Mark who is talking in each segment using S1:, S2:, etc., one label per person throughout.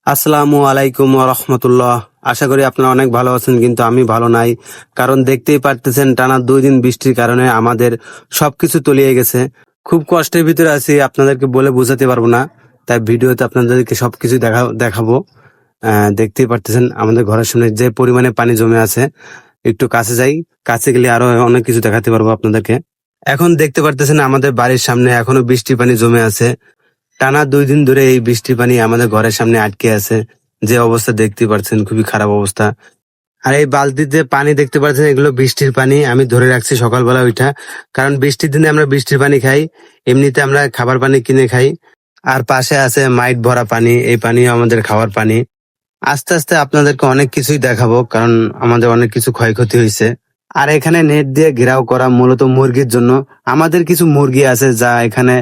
S1: আসসালামু আলাইকুম রহমতুল্লাহ। আশা করি আপনারা অনেক ভালো আছেন, কিন্তু আমি ভালো নাই। কারণ দেখতেই পারতেছেন, টানা 2 দিন বৃষ্টির কারণে আমাদের সবকিছু তলিয়ে গেছে। খুব কষ্টের ভিতরে আছি, আপনাদেরকে বলে বোঝাতে পারবো না। তাই ভিডিওতে আপনাদেরকে সবকিছু দেখাবো। দেখতেই পারতেছেন আমাদের ঘরের সামনে যে পরিমাণে পানি জমে আছে। একটু কাছে যাই, কাছে গেলে আরো অনেক কিছু দেখাতে পারবো আপনাদেরকে। এখন দেখতে পারতেছেন আমাদের বাড়ির সামনে এখনো বৃষ্টির পানি জমে আছে। টানা 2 দিন ধরে এই বৃষ্টির পানি আমাদের ঘরের সামনে আটকে আছে। যে অবস্থা দেখতে পাচ্ছেন, খুবই খারাপ অবস্থা। আর এই বালতিতে পানি দেখতে পাচ্ছেন, এগুলো বৃষ্টির পানি আমি ধরে রাখছি সকালবেলা ওইটা। কারণ বৃষ্টির দিনে আমরা বৃষ্টির পানি খাই, এমনিতে আমরা খাবার পানি কিনে খাই। আর পাশে আছে মাইট ভরা পানি, এই পানি আমাদের খাওয়ার পানি। আস্তে আস্তে আপনাদেরকে অনেক কিছুই দেখাবো, কারণ আমাদের অনেক কিছু ক্ষয়ক্ষতি হয়েছে। আর এখানে নেট দিয়ে ঘেরাও করা মূলত মুরগির জন্য। আমাদের কিছু মুরগি আছে যা এখানে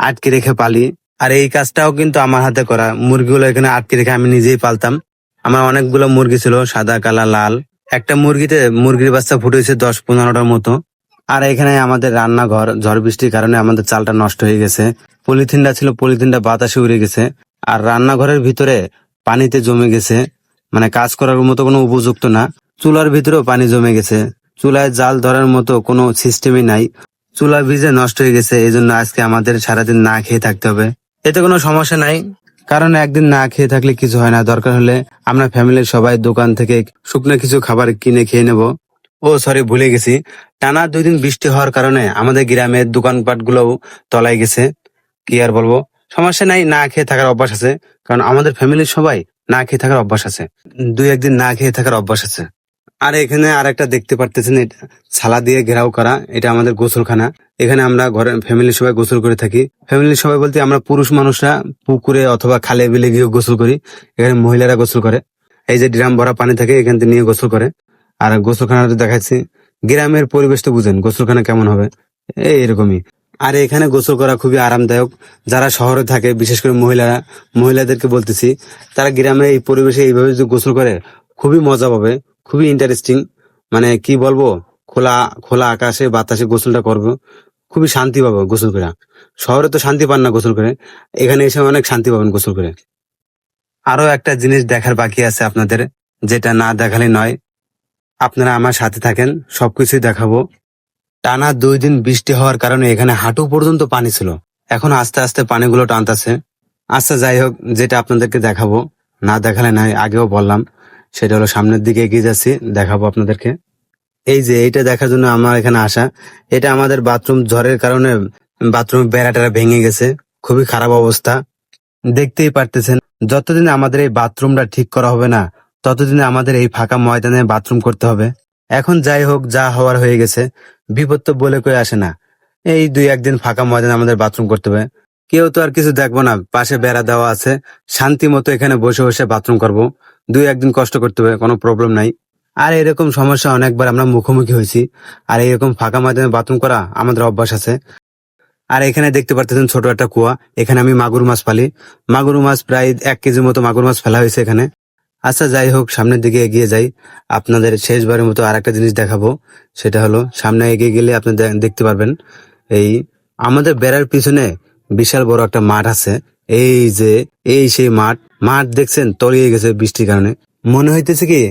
S1: আটকে রেখে পালি। আর এই কাজটাও কিন্তু আমার হাতে করা, মুরগিগুলো এখানে আটকে রেখে আমি নিজেই পালতাম। আমার অনেকগুলো মুরগি ছিল, সাদা কালা লাল। একটা মুরগিতে মুরগির বাচ্চা ফুটেছে 10-15টার মতো। আর এখানে আমাদের রান্নাঘর, ঝড় বৃষ্টির কারণে আমাদের চালটা নষ্ট হয়ে গেছে। পলিথিনটা ছিল, পলিথিনটা বাতাসে উড়ে গেছে। আর রান্নাঘরের ভিতরে পানিতে জমে গেছে, মানে কাজ করার মতো কোনো উপযুক্ত না। চুলার ভিতরেও পানি জমে গেছে, চুলায় জাল ধরার মতো কোনো সিস্টেমই নাই। চুলা ভিজে নষ্ট হয়ে গেছে, এই জন্য আজকে আমাদের সারাদিন না খেয়ে থাকতে হবে। এতে কোনো সমস্যা নাই, কারণ একদিন না খেয়ে থাকলে কিছু হয় না। দরকার হলে আমরা ফ্যামিলির সবাই দোকান থেকে শুকনো কিছু খাবার কিনে খেয়ে নেব। ও সরি, ভুলে গেছি, টানা 2 দিন বৃষ্টি হওয়ার কারণে আমাদের গ্রামের দোকানপাট গুলোও তলায় গেছে। কি আর বলবো, সমস্যা নাই, না খেয়ে থাকার অভ্যাস আছে। কারণ আমাদের ফ্যামিলির সবাই না খেয়ে থাকার অভ্যাস আছে, 2-1 দিন না খেয়ে থাকার অভ্যাস আছে। আর এখানে আর একটা দেখতে পারতেছেন, এটা ছালা দিয়ে ঘেরাও করা, এটা আমাদের গোসলখানা। এখানে আমরা ঘরে ফ্যামিলির সবাই গোসল করে থাকি। ফ্যামিলির সবাই বলতে আমরা পুরুষ মানুষরা পুকুরে অথবা খালে বিলে গিয়ে গোসল করি। এখানে মহিলারা গোসল করে, এই যে ড্রাম ভরা পানি থাকে এখান থেকে নিয়ে গোসল করে। আর গোসলখানাটা দেখাচ্ছি, গ্রামের পরিবেশ তো বুঝেন গোসলখানা কেমন হবে, এরকমই। আর এখানে গোসল করা খুবই আরামদায়ক। যারা শহরে থাকে, বিশেষ করে মহিলাদেরকে বলতেছি, তারা গ্রামে এই পরিবেশে এইভাবে যদি গোসল করে খুবই মজা পাবে, খুবই ইন্টারেস্টিং। মানে কি বলবো, খোলা খোলা আকাশে বাতাসে গোসলটা করবো, খুবই শান্তি পাবো গোসল করে। শহরে তো শান্তি পান না গোসল করে, এখানে এসে অনেক শান্তি পাবেন গোসল করে। আরো একটা জিনিস দেখার বাকি আছে আপনাদের, যেটা না দেখালে নয়। আপনারা আমার সাথে থাকেন, সবকিছুই দেখাবো। টানা 2 দিন বৃষ্টি হওয়ার কারণে এখানে হাঁটু পর্যন্ত পানি ছিল, এখন আস্তে আস্তে পানিগুলো টানতেছে। আচ্ছা যাই হোক, যেটা আপনাদেরকে দেখাবো, না দেখালে নয়, আগেও বললাম, সেটা হলো সামনের দিকে এগিয়ে যাচ্ছি, দেখাবো আপনাদেরকে। এই যে এইটা দেখার জন্য আমার এখানে আসা। এটা আমাদের বাথরুম, ঝড়ের কারণে বাথরুমের বেড়াটা ভেঙে গেছে, খুবই খারাপ অবস্থা। দেখতেই পারতেছেন, যতদিন আমাদের এই বাথরুমটা ঠিক করা হবে না, ততদিনে আমাদের এই ফাঁকা ময়দানে বাথরুম করতে হবে। এখন যাই হোক, যা হওয়ার হয়ে গেছে, বিপদ তো বলে কই আসে না। এই 2-1 দিন ফাঁকা ময়দানে আমাদের বাথরুম করতে হবে। কেউ তো আর কিছু দেখবো না, পাশে বেড়া দেওয়া আছে, শান্তি মতো এখানে বসে বসে বাথরুম করবো। 2-1 দিন কষ্ট করতে হবে, কোনো প্রবলেম নাই। আর এরকম সমস্যা অনেকবার আমরা মুখোমুখি হয়েছি। আর এরকম ফাঁকা ময়দানে বাথরুম করা আমাদের অভ্যাস আছে। আর এখানে দেখতে পারতেছেন ছোট একটা কুয়া, এখানে আমি মাগুর মাছ পালি। মাগুর মাছ প্রায় 1 কেজির মতো মাগুর মাছ ফেলা হয়েছে এখানে। আচ্ছা যাই হোক, সামনের দিকে এগিয়ে যাই, আপনাদের শেষবারের মতো আর একটা জিনিস দেখাবো। সেটা হলো, সামনে এগিয়ে গেলে আপনি দেখতে পারবেন, এই আমাদের বেড়ার পিছনে বিশাল বড় একটা মাঠ আছে। এই যে এই সেই মাঠ, মাঠ দেখছেন তলিয়ে গেছে বৃষ্টির কারণে। মনে হইতেছে কি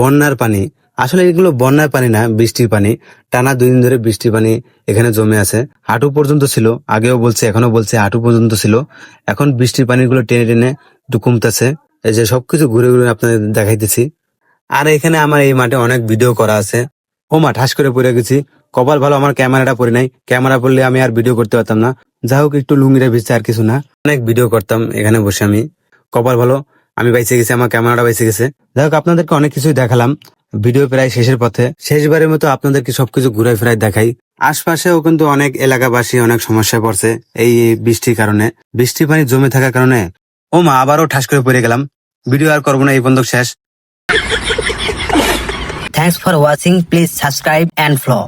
S1: বন্যার পানি, আসলে এগুলো বন্যার পানি না, বৃষ্টির পানি। টানা 2 দিন ধরে বৃষ্টির পানি এখানে জমে আছে, হাঁটু পর্যন্ত ছিল। আগেও বলছে, এখনো বলছে, হাঁটু পর্যন্ত ছিল। এখন বৃষ্টির পানিগুলো টেনে টেনে একটু কমতেছে। এই যে সবকিছু ঘুরে ঘুরে আপনাদের দেখাইতেছি। আর এখানে আমার এই মাঠে অনেক ভিডিও করা আছে। ও মা, ঠাস করে পড়ে গেছি। কপাল ভালো আমার ক্যামেরাটা পরে নাই, ক্যামেরা পড়লে আমি আর ভিডিও করতে পারতাম না। যা হোক, একটু লুঙ্গিটা ভিজছে, আর কিছু না। অনেক ভিডিও করতাম এখানে বসে আমি, কপাল ভালো আমি বাইসে গেছি, আমার ক্যামেরাটা বাইসে গেছে। যাই হোক, আপনাদেরকে অনেক কিছুই দেখালাম। ভিডিও প্রায় শেষের পথে, শেষবারের মতো আপনাদেরকে সবকিছু ঘুরাই ফেরাই দেখাই। আশপাশেও কিন্তু অনেক এলাকাবাসী অনেক সমস্যায় পড়ছে এই বৃষ্টির কারণে, বৃষ্টির পানি জমে থাকার কারণে। ও মা, আবারও ঠাস করে পড়ে গেলাম। ভিডিও আর করবো না, এই পর্যন্ত শেষ।
S2: Thanks for watching. Please subscribe and follow.